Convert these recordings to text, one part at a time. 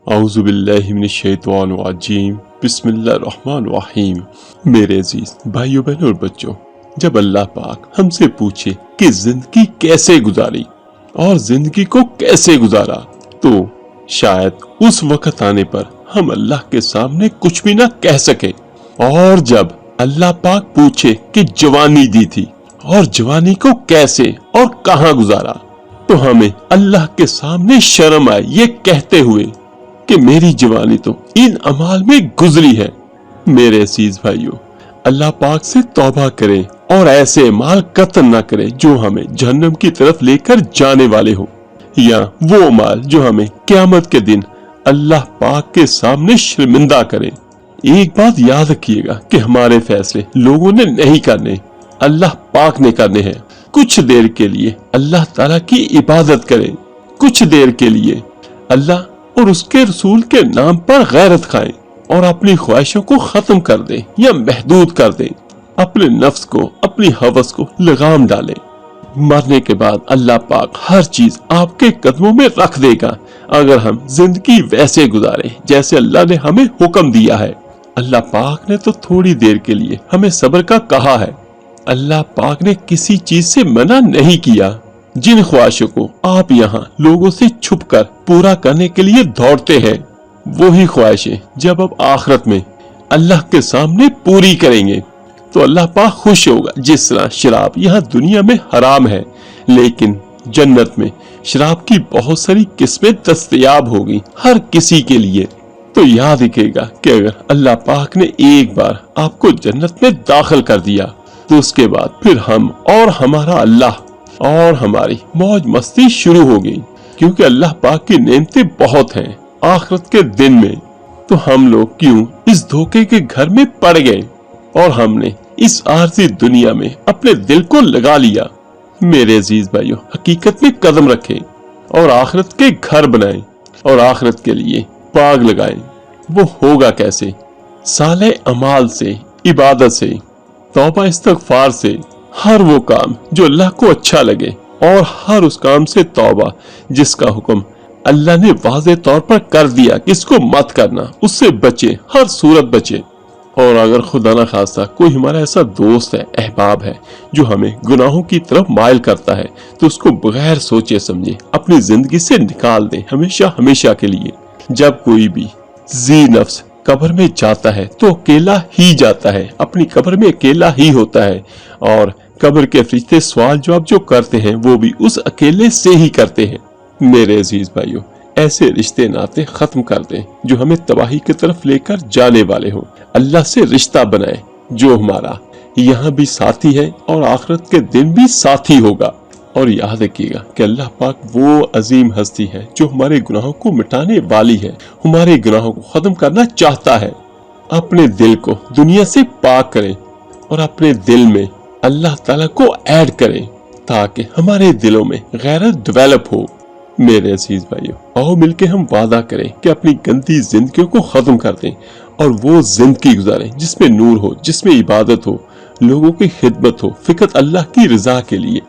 اعوذ باللہ من الشیطان الرجیم بسم اللہ الرحمن الرحیم۔ میرے عزیز بھائیو بہنوں اور بچوں، جب اللہ پاک ہم سے پوچھے کہ زندگی کیسے گزاری اور زندگی کو کیسے گزارا، تو شاید اس وقت آنے پر ہم اللہ کے سامنے کچھ بھی نہ کہہ سکے۔ اور جب اللہ پاک پوچھے کہ جوانی دی تھی اور جوانی کو کیسے اور کہاں گزارا، تو ہمیں اللہ کے سامنے شرم آئے یہ کہتے ہوئے کہ میری جوانی تو ان اعمال میں گزری ہے۔ میرے عزیز بھائیو، اللہ پاک سے توبہ کریں اور ایسے اعمال قطن نہ کریں جو ہمیں جہنم کی طرف لے کر جانے والے ہوں، یا وہ اعمال جو ہمیں قیامت کے دن اللہ پاک کے سامنے شرمندہ کریں۔ ایک بات یاد رکھیے گا کہ ہمارے فیصلے لوگوں نے نہیں کرنے، اللہ پاک نے کرنے ہیں۔ کچھ دیر کے لیے اللہ تعالیٰ کی عبادت کریں، کچھ دیر کے لیے اللہ اور اس کے رسول کے نام پر غیرت کھائیں اور اپنی خواہشوں کو ختم کر دیں یا محدود کر دیں، اپنے نفس کو، اپنی ہوس کو لگام ڈالیں۔ مرنے کے بعد اللہ پاک ہر چیز آپ کے قدموں میں رکھ دے گا اگر ہم زندگی ویسے گزاریں جیسے اللہ نے ہمیں حکم دیا ہے۔ اللہ پاک نے تو تھوڑی دیر کے لیے ہمیں صبر کا کہا ہے، اللہ پاک نے کسی چیز سے منع نہیں کیا۔ جن خواہشوں کو آپ یہاں لوگوں سے چھپ کر پورا کرنے کے لیے دوڑتے ہیں، وہی خواہشیں جب آپ آخرت میں اللہ کے سامنے پوری کریں گے تو اللہ پاک خوش ہوگا۔ جس طرح شراب یہاں دنیا میں حرام ہے، لیکن جنت میں شراب کی بہت ساری قسمیں دستیاب ہوگی ہر کسی کے لیے۔ تو یاد رکھے گا کہ اگر اللہ پاک نے ایک بار آپ کو جنت میں داخل کر دیا تو اس کے بعد پھر ہم اور ہمارا اللہ اور ہماری موج مستی شروع ہو گئی، کیونکہ اللہ پاک کی نعمتیں بہت ہیں آخرت کے دن میں۔ تو ہم لوگ کیوں اس دھوکے کے گھر میں پڑ گئے اور ہم نے اس عارضی دنیا میں اپنے دل کو لگا لیا۔ میرے عزیز بھائیو، حقیقت میں قدم رکھیں اور آخرت کے گھر بنائیں اور آخرت کے لیے باغ لگائیں۔ وہ ہوگا کیسے؟ صالح اعمال سے، عبادت سے، توبہ استغفار سے، ہر وہ کام جو اللہ کو اچھا لگے اور ہر اس کام سے توبہ جس کا حکم اللہ نے واضح طور پر کر دیا کہ اس کو مت کرنا، اس سے بچے، ہر صورت بچے۔ اور اگر خدا نہ خواستہ کوئی ہمارا ایسا دوست ہے، احباب ہے، جو ہمیں گناہوں کی طرف مائل کرتا ہے، تو اس کو بغیر سوچے سمجھے اپنی زندگی سے نکال دیں، ہمیشہ ہمیشہ کے لیے۔ جب کوئی بھی ذی نفس قبر میں جاتا ہے تو اکیلا ہی جاتا ہے، اپنی قبر میں اکیلا ہی ہوتا ہے، اور قبر کے فرشتے سوال جواب جو کرتے ہیں وہ بھی اس اکیلے سے ہی کرتے ہیں۔ میرے عزیز بھائیو، ایسے رشتے ناطے ختم کر دیں جو ہمیں تباہی کی طرف لے کر جانے والے ہوں۔ اللہ سے رشتہ بنائیں جو ہمارا یہاں بھی ساتھی ہے اور آخرت کے دن بھی ساتھی ہوگا۔ اور یاد رکھیے گا کہ اللہ پاک وہ عظیم ہستی ہے جو ہمارے گناہوں کو مٹانے والی ہے، ہمارے گناہوں کو ختم کرنا چاہتا ہے۔ اپنے دل کو دنیا سے پاک کریں اور اپنے دل میں اللہ تعالیٰ کو ایڈ کریں تاکہ ہمارے دلوں میں غیرت ڈیولپ ہو۔ میرے عزیز بھائیو، آؤ مل کے ہم وعدہ کریں کہ اپنی گندی زندگیوں کو ختم کر دیں اور وہ زندگی گزاریں جس میں نور ہو، جس میں عبادت ہو، لوگوں کی خدمت ہو، فقط اللہ کی رضا کے لیے۔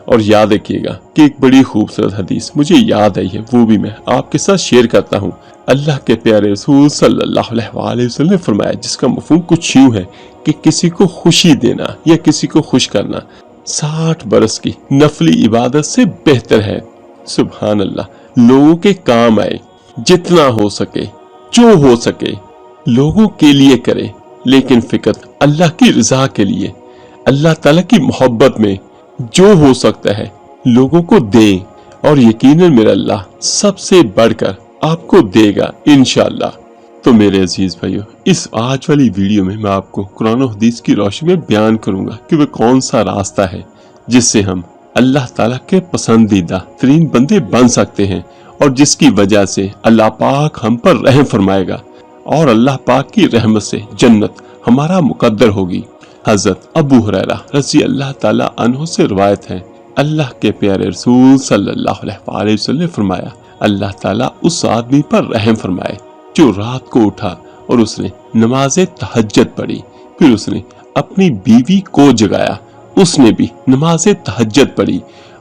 اور یاد رکھیے گا کہ ایک بڑی خوبصورت حدیث مجھے یاد آئی ہے، وہ بھی میں آپ کے ساتھ شیئر کرتا ہوں۔ اللہ کے پیارے رسول صلی اللہ علیہ وسلم نے فرمایا، جس کا مفہوم کچھ یوں ہے کہ کسی کو خوشی دینا یا کسی کو خوش کرنا 60 برس کی نفلی عبادت سے بہتر ہے۔ سبحان اللہ، لوگوں کے کام آئے، جتنا ہو سکے، جو ہو سکے لوگوں کے لیے کرے، لیکن فقط اللہ کی رضا کے لیے، اللہ تعالیٰ کی محبت میں جو ہو سکتا ہے لوگوں کو دیں، اور یقیناً میرا اللہ سب سے بڑھ کر آپ کو دے گا انشاءاللہ۔ تو میرے عزیز بھائیو، اس آج والی ویڈیو میں آپ کو قرآن و حدیث کی روشنی میں بیان کروں گا کہ وہ کون سا راستہ ہے جس سے ہم اللہ تعالیٰ کے پسندیدہ ترین بندے بن سکتے ہیں، اور جس کی وجہ سے اللہ پاک ہم پر رحم فرمائے گا اور اللہ پاک کی رحمت سے جنت ہمارا مقدر ہوگی۔ حضرت ابو ہریرہ رضی اللہ تعالیٰ عنہ سے روایت ہے، اللہ کے پیارے رسول صلی اللہ علیہ وسلم نے فرمایا، اللہ تعالیٰ اس آدمی پر رحم فرمائے جو رات کو اٹھا اور اس نے نماز تہجد پڑھی، پھر اس نے اپنی بیوی کو جگایا، اس نے بھی نماز تہجد پڑھی،